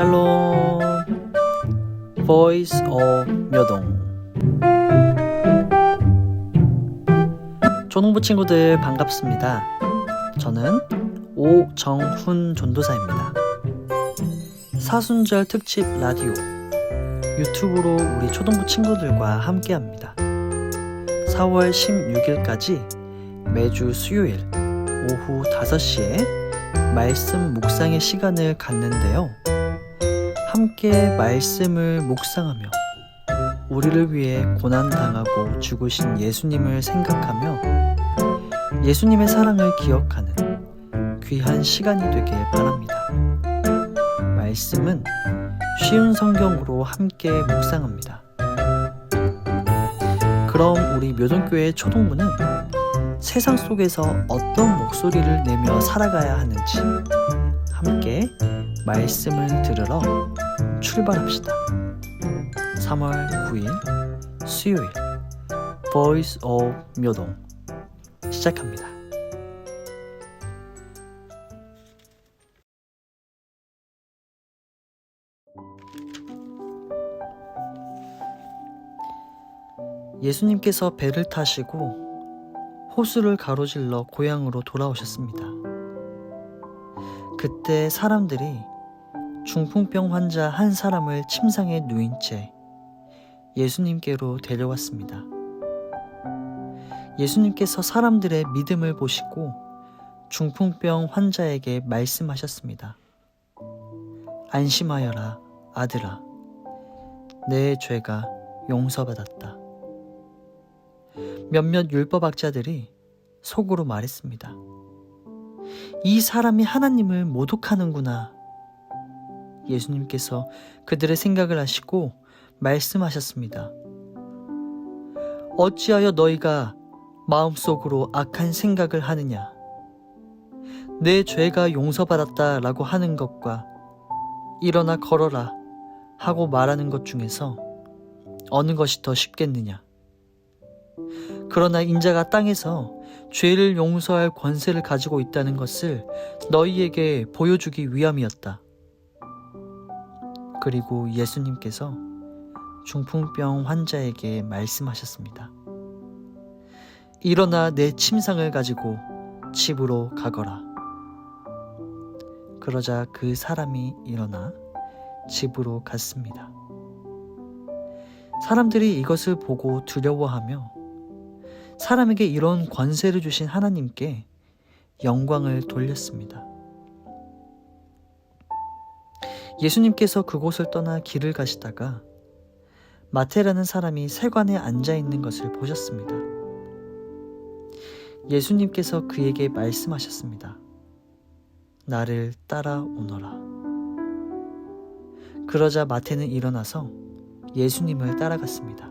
샬롬. Voice of 묘동. 초농부 친구들 반갑습니다. 저는 오정훈 전도사입니다. 사순절 특집 라디오 유튜브로 우리 초등부 친구들과 함께합니다. 4월 16일까지 매주 수요일 오후 5시에 말씀 묵상의 시간을 갖는데요. 함께 말씀을 묵상하며 우리를 위해 고난당하고 죽으신 예수님을 생각하며 예수님의 사랑을 기억하는 귀한 시간이 되길 바랍니다. 말씀은 쉬운 성경으로 함께 묵상합니다. 그럼 우리 묘동교회 초동부는 세상 속에서 어떤 목소리를 내며 살아가야 하는지 함께 말씀을 들으러 출발합시다. 3월 9일 수요일 Voice of 묘동 시작합니다. 예수님께서 배를 타시고 호수를 가로질러 고향으로 돌아오셨습니다. 그때 사람들이 중풍병 환자 한 사람을 침상에 누인 채 예수님께로 데려왔습니다. 예수님께서 사람들의 믿음을 보시고 중풍병 환자에게 말씀하셨습니다. 안심하여라, 아들아. 내 죄가 용서받았다. 몇몇 율법학자들이 속으로 말했습니다. 이 사람이 하나님을 모독하는구나. 예수님께서 그들의 생각을 아시고 말씀하셨습니다. 어찌하여 너희가 마음속으로 악한 생각을 하느냐? 내 죄가 용서받았다라고 하는 것과 일어나 걸어라 하고 말하는 것 중에서 어느 것이 더 쉽겠느냐? 그러나 인자가 땅에서 죄를 용서할 권세를 가지고 있다는 것을 너희에게 보여주기 위함이었다. 그리고 예수님께서 중풍병 환자에게 말씀하셨습니다. 일어나 내 침상을 가지고 집으로 가거라. 그러자 그 사람이 일어나 집으로 갔습니다. 사람들이 이것을 보고 두려워하며 사람에게 이런 권세를 주신 하나님께 영광을 돌렸습니다. 예수님께서 그곳을 떠나 길을 가시다가 마태라는 사람이 세관에 앉아 있는 것을 보셨습니다. 예수님께서 그에게 말씀하셨습니다. 나를 따라오너라. 그러자 마태는 일어나서 예수님을 따라갔습니다.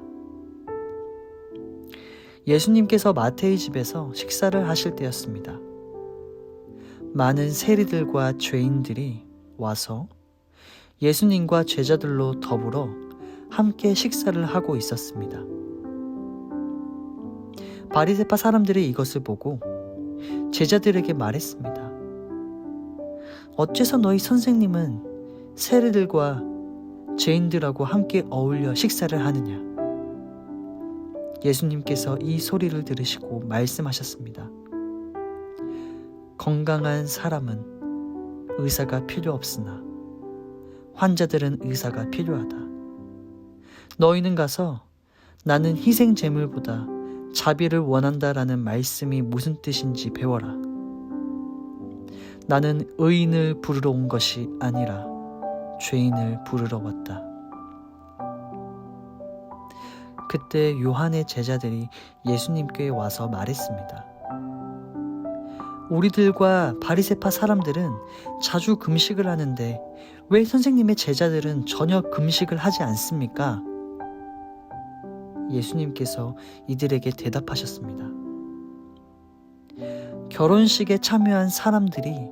예수님께서 마태의 집에서 식사를 하실 때였습니다. 많은 세리들과 죄인들이 와서 예수님과 제자들로 더불어 함께 식사를 하고 있었습니다. 바리새파 사람들이 이것을 보고 제자들에게 말했습니다. 어째서 너희 선생님은 세리들과 죄인들하고 함께 어울려 식사를 하느냐? 예수님께서 이 소리를 들으시고 말씀하셨습니다. 건강한 사람은 의사가 필요 없으나 환자들은 의사가 필요하다. 너희는 가서 나는 희생 제물보다 자비를 원한다라는 말씀이 무슨 뜻인지 배워라. 나는 의인을 부르러 온 것이 아니라 죄인을 부르러 왔다. 그때 요한의 제자들이 예수님께 와서 말했습니다. 우리들과 바리새파 사람들은 자주 금식을 하는데 왜 선생님의 제자들은 전혀 금식을 하지 않습니까? 예수님께서 이들에게 대답하셨습니다. 결혼식에 참여한 사람들이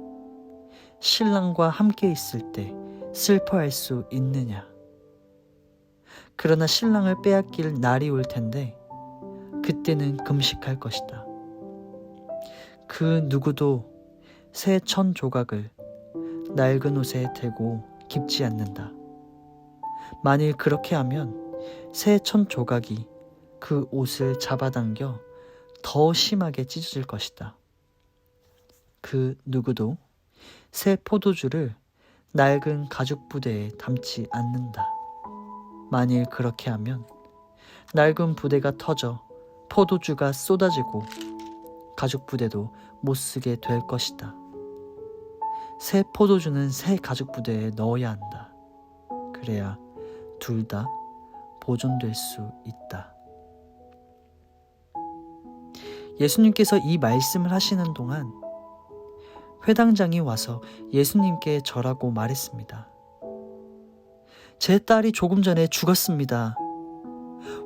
신랑과 함께 있을 때 슬퍼할 수 있느냐? 그러나 신랑을 빼앗길 날이 올 텐데 그때는 금식할 것이다. 그 누구도 새 천 조각을 낡은 옷에 대고 깊지 않는다. 만일 그렇게 하면 새 천 조각이 그 옷을 잡아당겨 더 심하게 찢어질 것이다. 그 누구도 새 포도주를 낡은 가죽 부대에 담지 않는다. 만일 그렇게 하면 낡은 부대가 터져 포도주가 쏟아지고 가죽 부대도 못 쓰게 될 것이다. 새 포도주는 새 가죽 부대에 넣어야 한다. 그래야 둘 다 보존될 수 있다. 예수님께서 이 말씀을 하시는 동안 회당장이 와서 예수님께 절하고 말했습니다. 제 딸이 조금 전에 죽었습니다.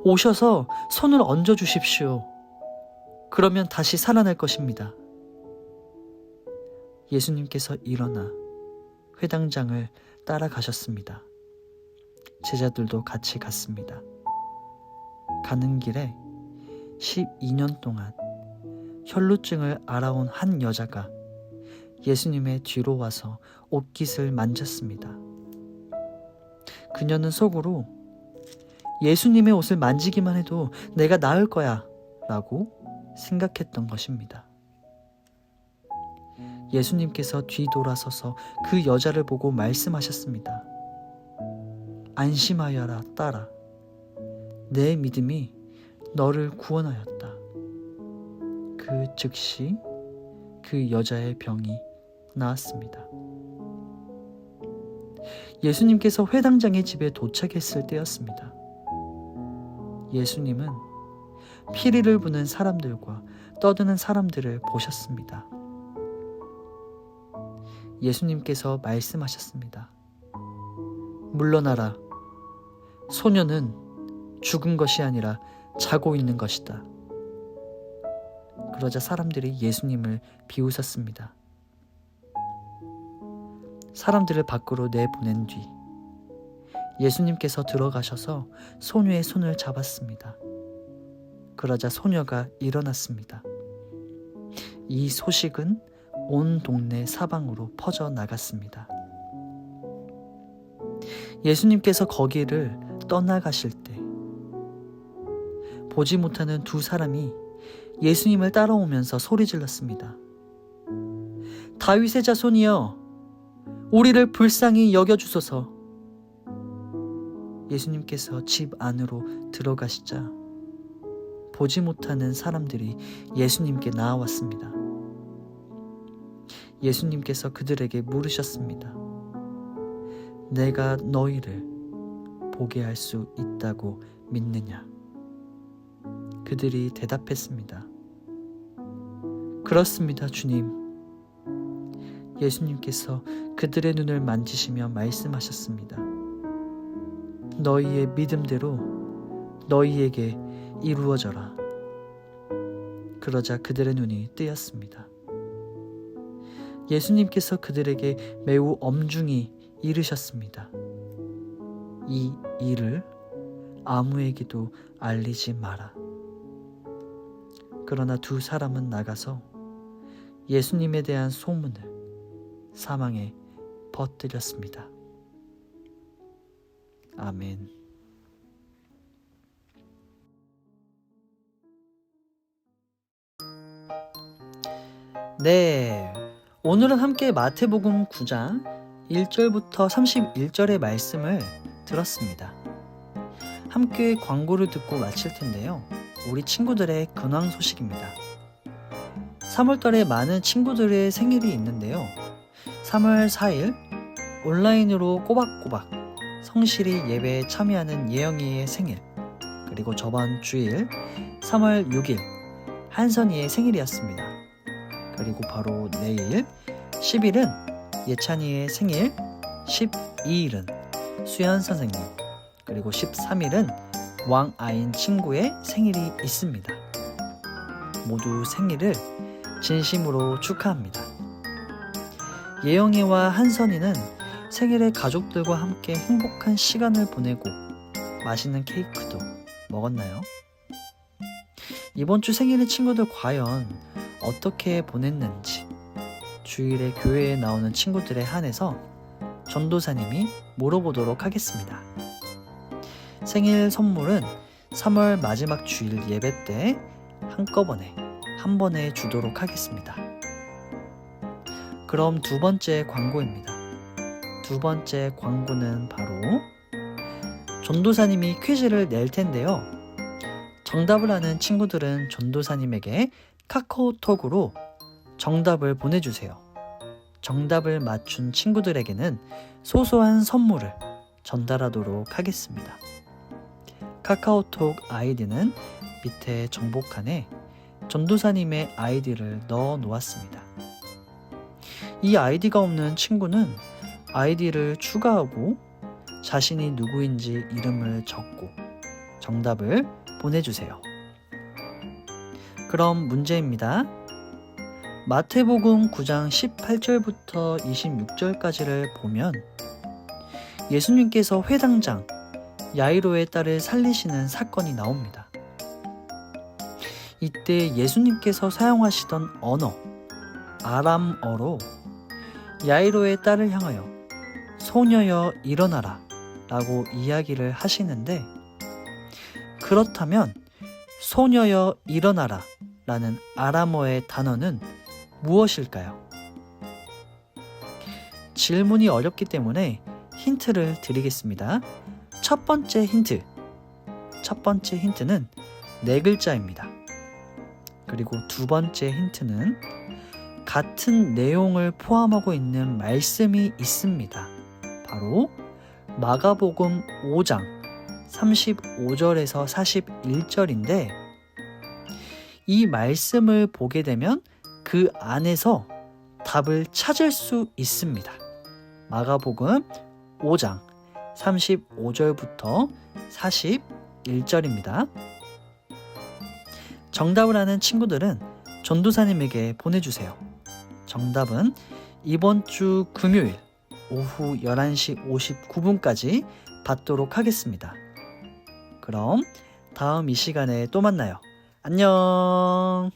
오셔서 손을 얹어 주십시오. 그러면 다시 살아날 것입니다. 예수님께서 일어나 회당장을 따라가셨습니다. 제자들도 같이 갔습니다. 가는 길에 12년 동안 혈루증을 앓아온 한 여자가 예수님의 뒤로 와서 옷깃을 만졌습니다. 그녀는 속으로 예수님의 옷을 만지기만 해도 내가 나을 거야 라고 생각했던 것입니다. 예수님께서 뒤돌아서서 그 여자를 보고 말씀하셨습니다. 안심하여라 딸아, 내 믿음이 너를 구원하였다. 그 즉시 그 여자의 병이 나았습니다. 예수님께서 회당장의 집에 도착했을 때였습니다. 예수님은 피리를 부는 사람들과 떠드는 사람들을 보셨습니다. 예수님께서 말씀하셨습니다. 물러나라. 소녀는 죽은 것이 아니라 자고 있는 것이다. 그러자 사람들이 예수님을 비웃었습니다. 사람들을 밖으로 내보낸 뒤 예수님께서 들어가셔서 소녀의 손을 잡았습니다. 그러자 소녀가 일어났습니다. 이 소식은 온 동네 사방으로 퍼져 나갔습니다. 예수님께서 거기를 떠나가실 때 보지 못하는 두 사람이 예수님을 따라오면서 소리질렀습니다. 다윗의 자손이여, 우리를 불쌍히 여겨주소서. 예수님께서 집 안으로 들어가시자 보지 못하는 사람들이 예수님께 나아왔습니다. 예수님께서 그들에게 물으셨습니다. 내가 너희를 보게 할 수 있다고 믿느냐? 그들이 대답했습니다. 그렇습니다, 주님. 예수님께서 그들의 눈을 만지시며 말씀하셨습니다. 너희의 믿음대로 너희에게 이루어져라. 그러자 그들의 눈이 뜨였습니다. 예수님께서 그들에게 매우 엄중히 이르셨습니다. 이 일을 아무에게도 알리지 마라. 그러나 두 사람은 나가서 예수님에 대한 소문을 사방에 퍼뜨렸습니다. 아멘. 네, 오늘은 함께 마태복음 9장 1절부터 31절의 말씀을 들었습니다. 함께 광고를 듣고 마칠 텐데요. 우리 친구들의 근황 소식입니다. 3월달에 많은 친구들의 생일이 있는데요. 3월 4일 온라인으로 꼬박꼬박 성실히 예배에 참여하는 예영이의 생일, 그리고 저번 주일 3월 6일 한선이의 생일이었습니다. 그리고 바로 내일 10일은 예찬이의 생일, 12일은 수연 선생님, 그리고 13일은 왕아인 친구의 생일이 있습니다. 모두 생일을 진심으로 축하합니다. 예영이와 한선이는 생일에 가족들과 함께 행복한 시간을 보내고 맛있는 케이크도 먹었나요? 이번 주 생일의 친구들 과연 어떻게 보냈는지 주일에 교회에 나오는 친구들에 한해서 전도사님이 물어보도록 하겠습니다. 생일 선물은 3월 마지막 주일 예배 때 한꺼번에 한 번에 주도록 하겠습니다. 그럼 두 번째 광고입니다. 두 번째 광고는 바로 전도사님이 퀴즈를 낼 텐데요. 정답을 아는 친구들은 전도사님에게 카카오톡으로 정답을 보내주세요. 정답을 맞춘 친구들에게는 소소한 선물을 전달하도록 하겠습니다. 카카오톡 아이디는 밑에 정보칸에 전도사님의 아이디를 넣어 놓았습니다. 이 아이디가 없는 친구는 아이디를 추가하고 자신이 누구인지 이름을 적고 정답을 보내주세요. 그럼 문제입니다. 마태복음 9장 18절부터 26절까지를 보면 예수님께서 회당장 야이로의 딸을 살리시는 사건이 나옵니다. 이때 예수님께서 사용하시던 언어, 아람어로 야이로의 딸을 향하여 소녀여 일어나라 라고 이야기를 하시는데, 그렇다면 소녀여 일어나라 라는 아람어의 단어는 무엇일까요? 질문이 어렵기 때문에 힌트를 드리겠습니다. 첫 번째 힌트는 네 글자입니다. 그리고 두 번째 힌트는 같은 내용을 포함하고 있는 말씀이 있습니다. 바로 마가복음 5장 35절에서 41절인데, 이 말씀을 보게 되면 그 안에서 답을 찾을 수 있습니다. 마가복음 5장 35절부터 41절입니다. 정답을 아는 친구들은 전도사님에게 보내주세요. 정답은 이번 주 금요일 오후 11시 59분까지 받도록 하겠습니다. 그럼 다음 이 시간에 또 만나요. 안녕.